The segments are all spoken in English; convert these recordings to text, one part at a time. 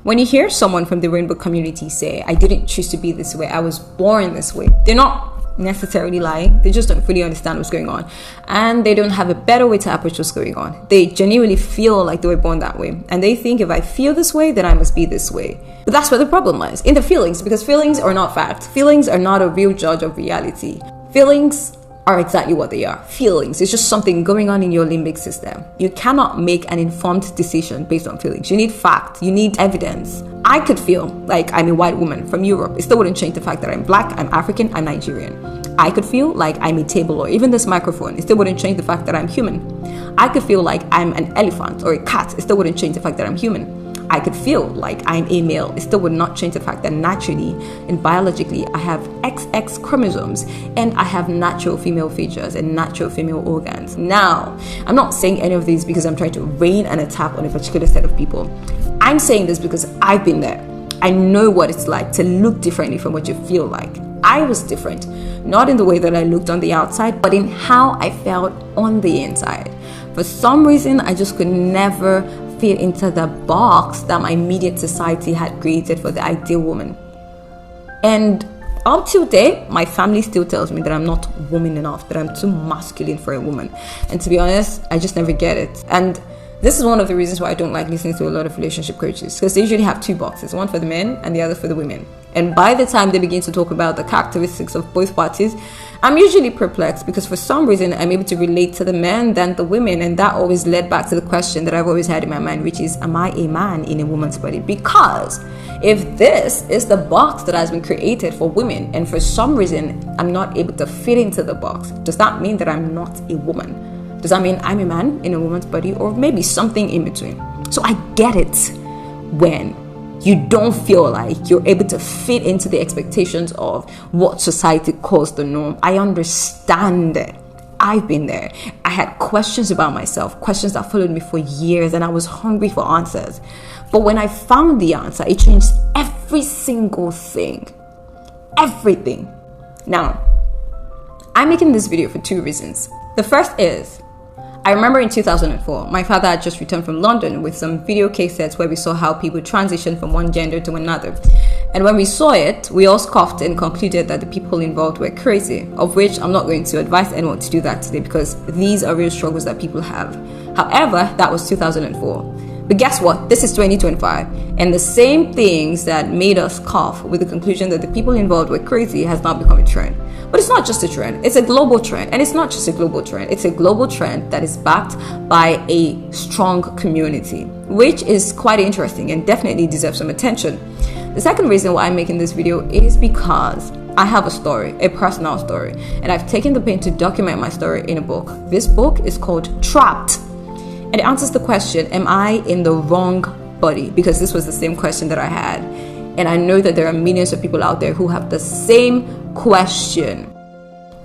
When you hear someone from the rainbow community say, I didn't choose to be this way, I was born this way, they're not necessarily lying. They just don't fully understand what's going on, and they don't have a better way to approach what's going on. They genuinely feel like they were born that way, and they think if I feel this way, then I must be this way. But that's where the problem lies, in the feelings, because feelings are not fact. Feelings are not a real judge of reality. Feelings are exactly what they are. Feelings. It's just something going on in your limbic system. You cannot make an informed decision based on feelings. You need fact. You need evidence. I could feel like I'm a white woman from Europe. It still wouldn't change the fact that I'm black, I'm African, I'm Nigerian. I could feel like I'm a table or even this microphone. It still wouldn't change the fact that I'm human. I could feel like I'm an elephant or a cat. It still wouldn't change the fact that I'm human. I could feel like I'm a male. It still would not change the fact that naturally and biologically I have XX chromosomes and I have natural female features and natural female organs. Now, I'm not saying any of these because I'm trying to rain an attack on a particular set of people. I'm saying this because I've been there. I know what it's like to look differently from what you feel like. I was different, not in the way that I looked on the outside, but in how I felt on the inside. For some reason, I just could never fit into the box that my immediate society had created for the ideal woman. And up till date, my family still tells me that I'm not woman enough, that I'm too masculine for a woman. And to be honest, I just never get it. And this is one of the reasons why I don't like listening to a lot of relationship coaches, because they usually have two boxes, one for the men and the other for the women. And by the time they begin to talk about the characteristics of both parties, I'm usually perplexed because for some reason I'm able to relate to the men than the women, and that always led back to the question that I've always had in my mind, which is, am I a man in a woman's body? Because if this is the box that has been created for women and for some reason I'm not able to fit into the box, does that mean that I'm not a woman? Does that mean I'm a man in a woman's body, or maybe something in between? So I get it when you don't feel like you're able to fit into the expectations of what society calls the norm. I understand it. I've been there. I had questions about myself, questions that followed me for years, and I was hungry for answers. But when I found the answer, it changed every single thing. Everything. Now, I'm making this video for two reasons. The first is, I remember in 2004, my father had just returned from London with some video cassettes where we saw how people transition from one gender to another. And when we saw it, we all scoffed and concluded that the people involved were crazy, of which I'm not going to advise anyone to do that today because these are real struggles that people have. However, that was 2004. But guess what? This is 2025. And the same things that made us scoff with the conclusion that the people involved were crazy has now become a trend. But it's not just a trend, it's a global trend. And it's not just a global trend, it's a global trend that is backed by a strong community, which is quite interesting and definitely deserves some attention. The second reason why I'm making this video is because I have a story, a personal story, and I've taken the pain to document my story in a book. This book is called Trapped, and it answers the question, am I in the wrong body? Because this was the same question that I had. And I know that there are millions of people out there who have the same question.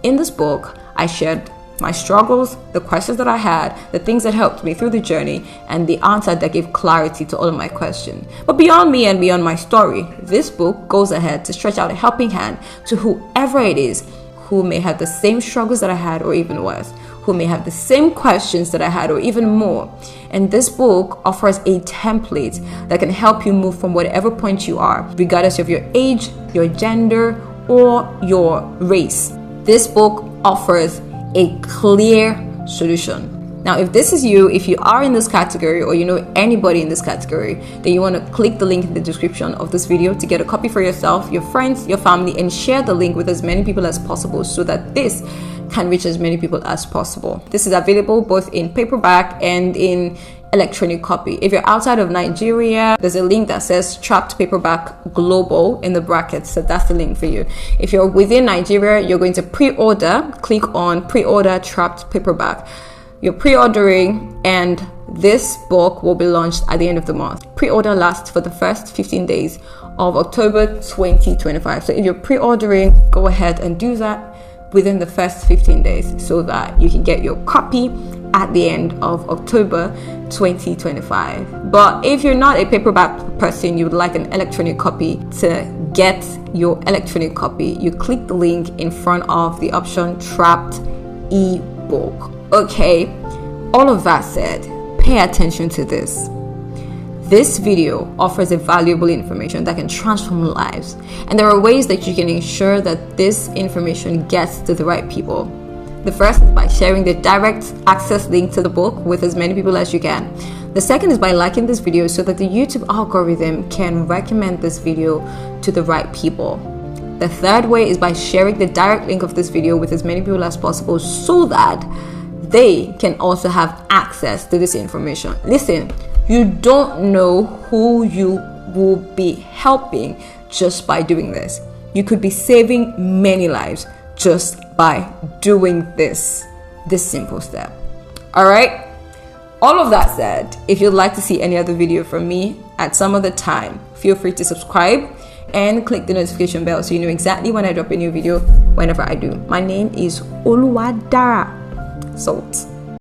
In this book, I shared my struggles, the questions that I had, the things that helped me through the journey, and the answer that gave clarity to all of my questions. But beyond me and beyond my story, this book goes ahead to stretch out a helping hand to whoever it is who may have the same struggles that I had or even worse, who may have the same questions that I had or even more. And this book offers a template that can help you move from whatever point you are, regardless of your age, your gender, or your race. This book offers a clear solution. Now, if this is you, if you are in this category or you know anybody in this category, then you want to click the link in the description of this video to get a copy for yourself, your friends, your family, and share the link with as many people as possible so that this can reach as many people as possible. This is available both in paperback and in electronic copy. If you're outside of Nigeria, there's a link that says Trapped Paperback Global in the brackets, so that's the link for you. If you're within Nigeria, you're going to pre-order. Click on pre-order Trapped Paperback. You're pre-ordering, and this book will be launched at the end of the month. Pre-order lasts for the first 15 days of October 2025. So if you're pre-ordering, go ahead and do that within the first 15 days so that you can get your copy at the end of October 2025. But if you're not a paperback person, you would like an electronic copy, to get your electronic copy, you click the link in front of the option Trapped ebook. Okay, all of that said, pay attention to this. This video offers a valuable information that can transform lives, and there are ways that you can ensure that this information gets to the right people. The first is by sharing the direct access link to the book with as many people as you can. The second is by liking this video so that the YouTube algorithm can recommend this video to the right people. The third way is by sharing the direct link of this video with as many people as possible so that they can also have access to this information. Listen, you don't know who you will be helping just by doing this. You could be saving many lives just by doing this simple step. All right? All of that said, if you'd like to see any other video from me at some other time, feel free to subscribe and click the notification bell so you know exactly when I drop a new video whenever I do. My name is Oluwadara Salt.